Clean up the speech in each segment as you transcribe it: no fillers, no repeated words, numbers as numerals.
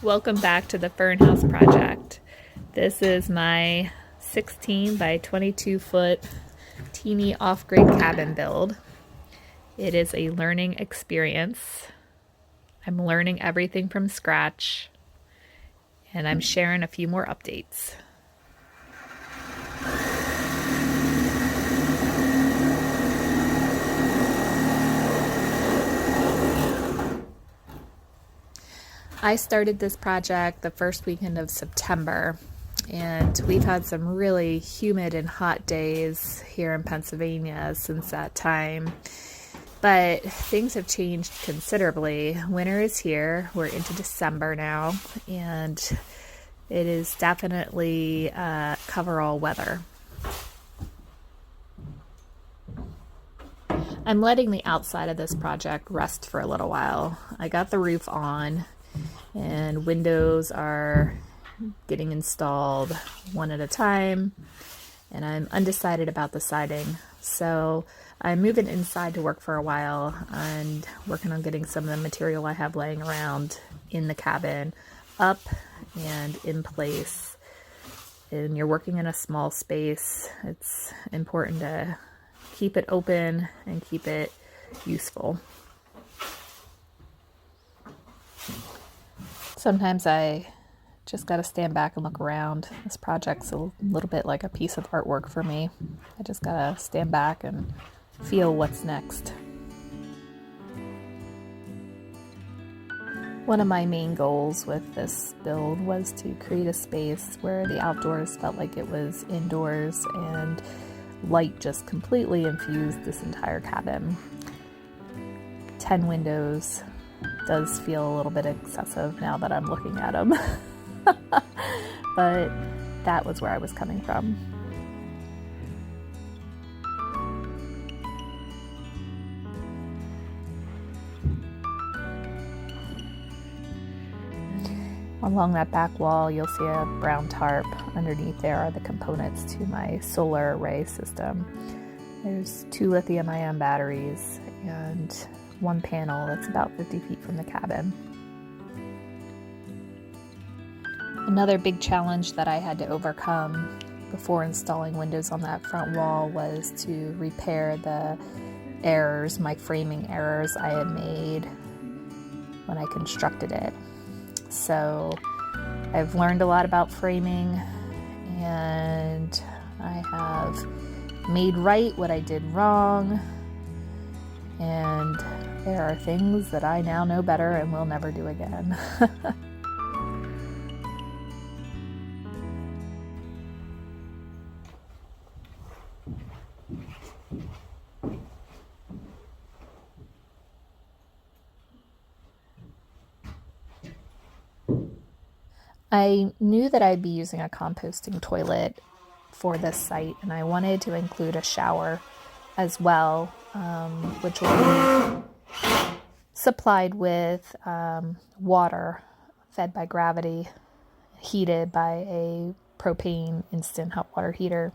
Welcome back to the Fern House Project. This is my 16 by 22 foot teeny off-grid cabin build. It is a learning experience. I'm learning everything from scratch, and I'm sharing a few more updates. I started this project the first weekend of September, and we've had some really humid and hot days here in Pennsylvania since that time. But things have changed considerably. Winter is here. We're into December now, and it is definitely coverall weather. I'm letting the outside of this project rest for a little while. I got the roof on, and windows are getting installed one at a time, and I'm undecided about the siding. So I'm moving inside to work for a while and working on getting some of the material I have laying around in the cabin up and in place. And you're working in a small space. It's important to keep it open and keep it useful. Sometimes I just got to stand back and look around. This project's a little bit like a piece of artwork for me. I just got to stand back and feel what's next. One of my main goals with this build was to create a space where the outdoors felt like it was indoors, and light just completely infused this entire cabin. 10 windows does feel a little bit excessive now that I'm looking at them. But that was where I was coming from. Along that back wall, you'll see a brown tarp. Underneath there are the components to my solar array system. There's 2 lithium-ion batteries and one panel that's about 50 feet from the cabin. Another big challenge that I had to overcome before installing windows on that front wall was to repair the errors, my framing errors I had made when I constructed it. So I've learned a lot about framing, and I have made right what I did wrong, and there are things that I now know better and will never do again. I knew that I'd be using a composting toilet for this site, and I wanted to include a shower as well, which will be supplied with water fed by gravity, heated by a propane instant hot water heater.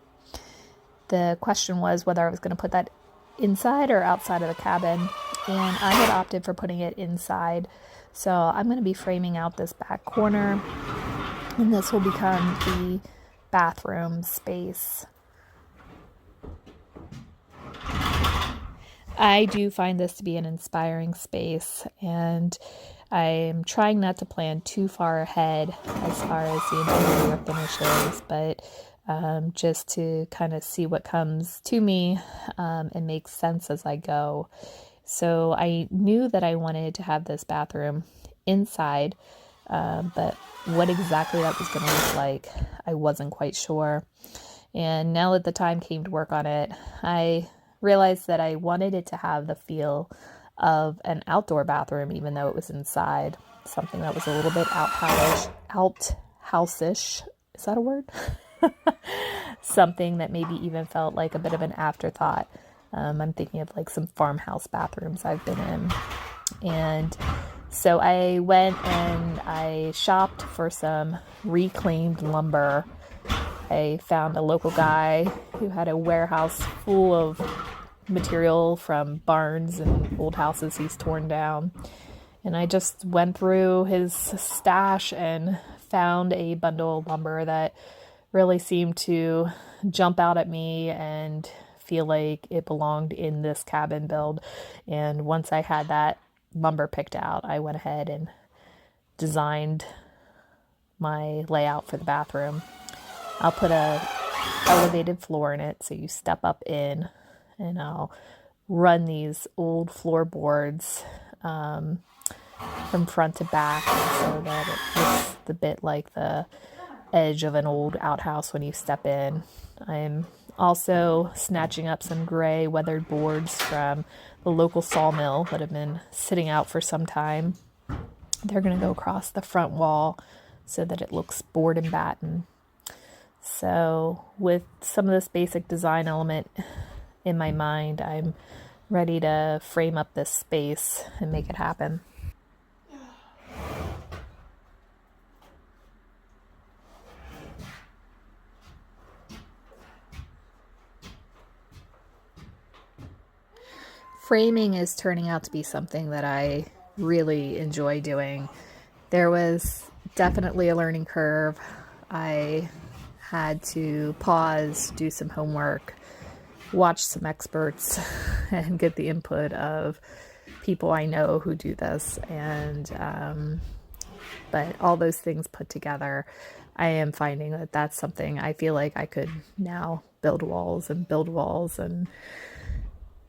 The question was whether I was going to put that inside or outside of the cabin, and I had opted for putting it inside. So I'm going to be framing out this back corner, and this will become the bathroom space. I do find this to be an inspiring space, and I'm trying not to plan too far ahead as far as the interior finishes, but just to kind of see what comes to me and makes sense as I go. So I knew that I wanted to have this bathroom inside, but what exactly that was going to look like, I wasn't quite sure. And now that the time came to work on it, I realized that I wanted it to have the feel of an outdoor bathroom, even though it was inside. Something that was a little bit outhouse-ish. Is that a word? Something that maybe even felt like a bit of an afterthought. I'm thinking of like some farmhouse bathrooms I've been in. And so I went and I shopped for some reclaimed lumber. I found a local guy who had a warehouse full of material from barns and old houses he's torn down. And I just went through his stash and found a bundle of lumber that really seemed to jump out at me and feel like it belonged in this cabin build. And once I had that lumber picked out, I went ahead and designed my layout for the bathroom. I'll put a elevated floor in it, so you step up in, and I'll run these old floorboards from front to back so that it looks a bit like the edge of an old outhouse when you step in. I'm also snatching up some gray weathered boards from the local sawmill that have been sitting out for some time. They're going to go across the front wall so that it looks board and batten. So with some of this basic design element in my mind, I'm ready to frame up this space and make it happen. Framing is turning out to be something that I really enjoy doing. There was definitely a learning curve. I had to pause, do some homework, watch some experts, and get the input of people I know who do this. But all those things put together, I am finding that that's something I feel like I could now build walls, and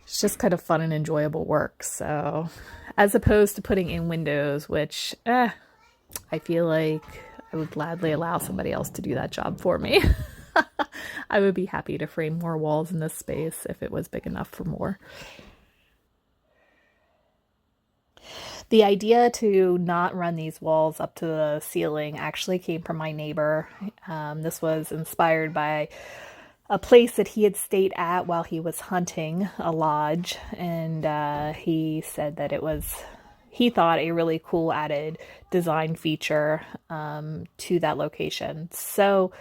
it's just kind of fun and enjoyable work. So as opposed to putting in windows, which I feel like I would gladly allow somebody else to do that job for me. I would be happy to frame more walls in this space if it was big enough for more. The idea to not run these walls up to the ceiling actually came from my neighbor. This was inspired by a place that he had stayed at while he was hunting a lodge, and he said that he thought a really cool added design feature to that location. So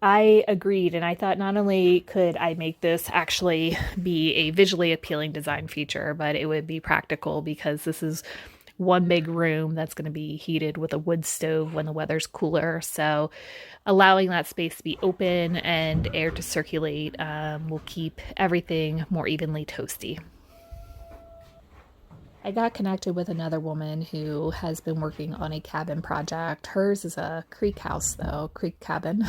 I agreed, and I thought not only could I make this actually be a visually appealing design feature, but it would be practical because this is one big room that's going to be heated with a wood stove when the weather's cooler. So allowing that space to be open and air to circulate will keep everything more evenly toasty. I got connected with another woman who has been working on a cabin project. Hers is a creek house, though, creek cabin.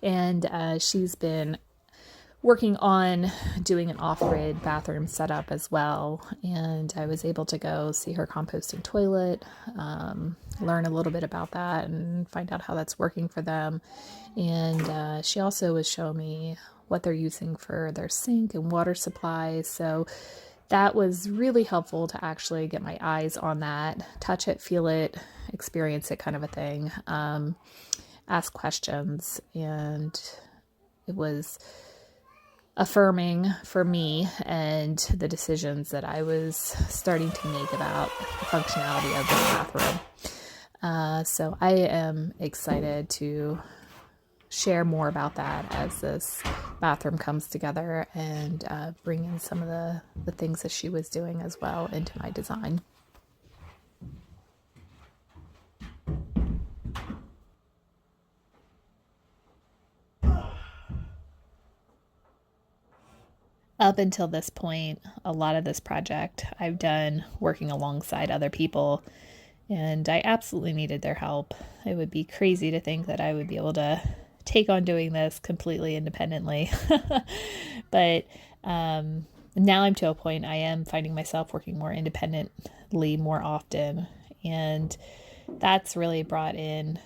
And she's been working on doing an off-grid bathroom setup as well. And I was able to go see her composting toilet, learn a little bit about that and find out how that's working for them. And she also was showing me what they're using for their sink and water supply. So that was really helpful to actually get my eyes on that, touch it, feel it, experience it, kind of a thing, ask questions. And it was affirming for me and the decisions that I was starting to make about the functionality of the bathroom. So I am excited to share more about that as this bathroom comes together, and bring in some of the things that she was doing as well into my design. Up until this point, a lot of this project I've done working alongside other people, and I absolutely needed their help. It would be crazy to think that I would be able to take on doing this completely independently. But now I'm to a point I am finding myself working more independently more often, and that's really brought in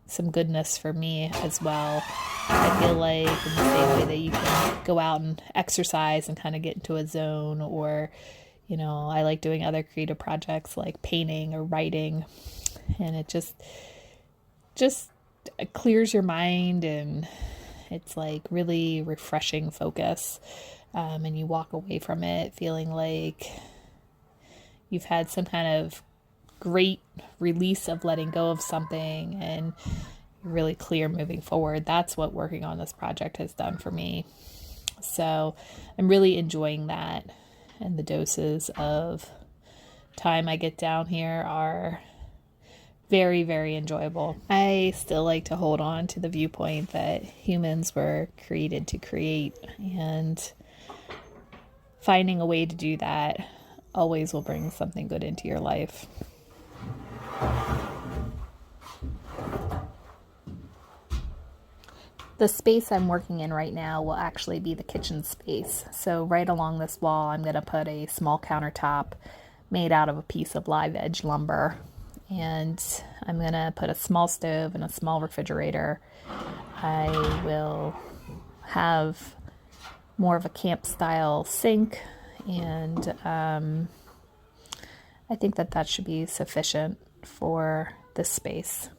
some goodness for me as well. I feel like in the same way that you can go out and exercise and kind of get into a zone, or, you know, I like doing other creative projects like painting or writing, and it just clears your mind, and it's like really refreshing focus. And you walk away from it feeling like you've had some kind of great release of letting go of something, and you're really clear moving forward. That's what working on this project has done for me. So I'm really enjoying that, and the doses of time I get down here are very, very enjoyable. I still like to hold on to the viewpoint that humans were created to create, and finding a way to do that always will bring something good into your life. The space I'm working in right now will actually be the kitchen space. So right along this wall, I'm going to put a small countertop made out of a piece of live edge lumber. And I'm going to put a small stove and a small refrigerator. I will have more of a camp style sink, and I think that should be sufficient for this space.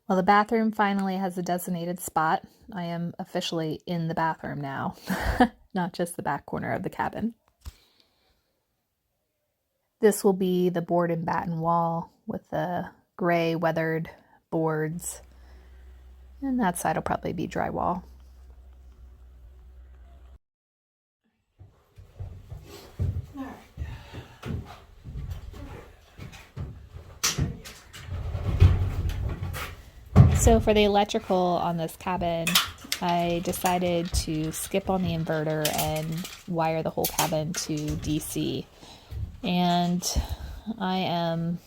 Well, the bathroom finally has a designated spot. I am officially in the bathroom now, not just the back corner of the cabin. This will be the board and batten wall with the gray weathered boards, and that side will probably be drywall. So for the electrical on this cabin, I decided to skip on the inverter and wire the whole cabin to DC. And I am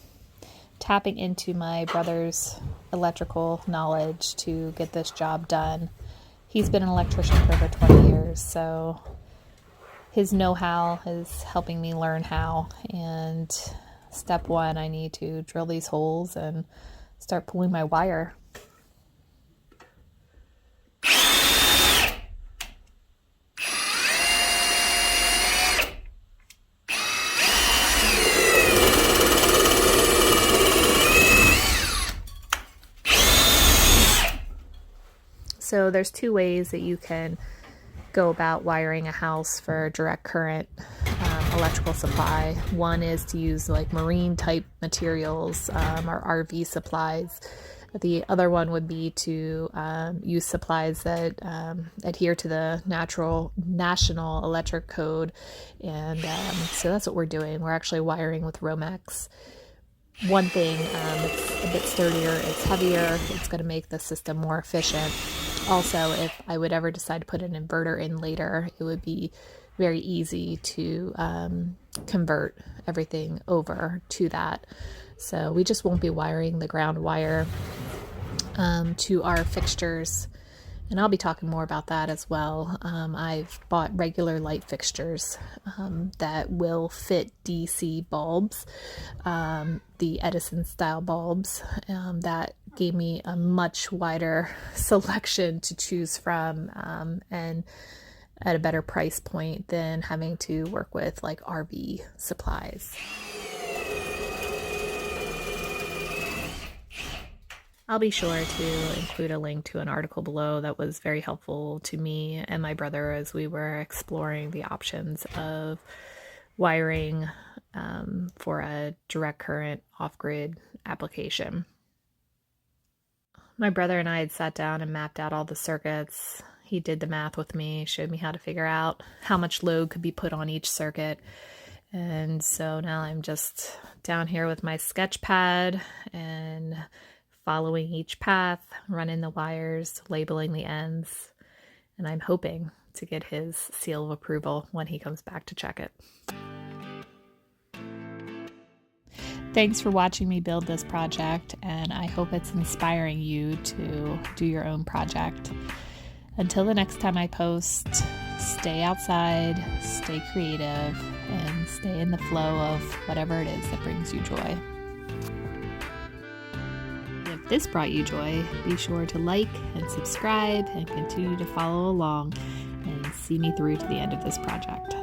tapping into my brother's electrical knowledge to get this job done. He's been an electrician for over 20 years, so his know-how is helping me learn how. And step one, I need to drill these holes and start pulling my wire. So there's two ways that you can go about wiring a house for direct current electrical supply. One is to use like marine type materials or RV supplies. The other one would be to use supplies that adhere to the National Electric Code. And so that's what we're doing. We're actually wiring with Romex. One thing, it's a bit sturdier, it's heavier, it's going to make the system more efficient. Also, if I would ever decide to put an inverter in later, it would be very easy to convert everything over to that. So we just won't be wiring the ground wire to our fixtures. And I'll be talking more about that as well. I've bought regular light fixtures that will fit DC bulbs, the Edison style bulbs. That gave me a much wider selection to choose from and at a better price point than having to work with like RV supplies. I'll be sure to include a link to an article below that was very helpful to me and my brother as we were exploring the options of wiring for a direct current off-grid application. My brother and I had sat down and mapped out all the circuits. He did the math with me, showed me how to figure out how much load could be put on each circuit. And so now I'm just down here with my sketch pad and following each path, running the wires, labeling the ends, and I'm hoping to get his seal of approval when he comes back to check it. Thanks for watching me build this project, and I hope it's inspiring you to do your own project. Until the next time I post, stay outside, stay creative, and stay in the flow of whatever it is that brings you joy. If this brought you joy, be sure to like and subscribe and continue to follow along and see me through to the end of this project.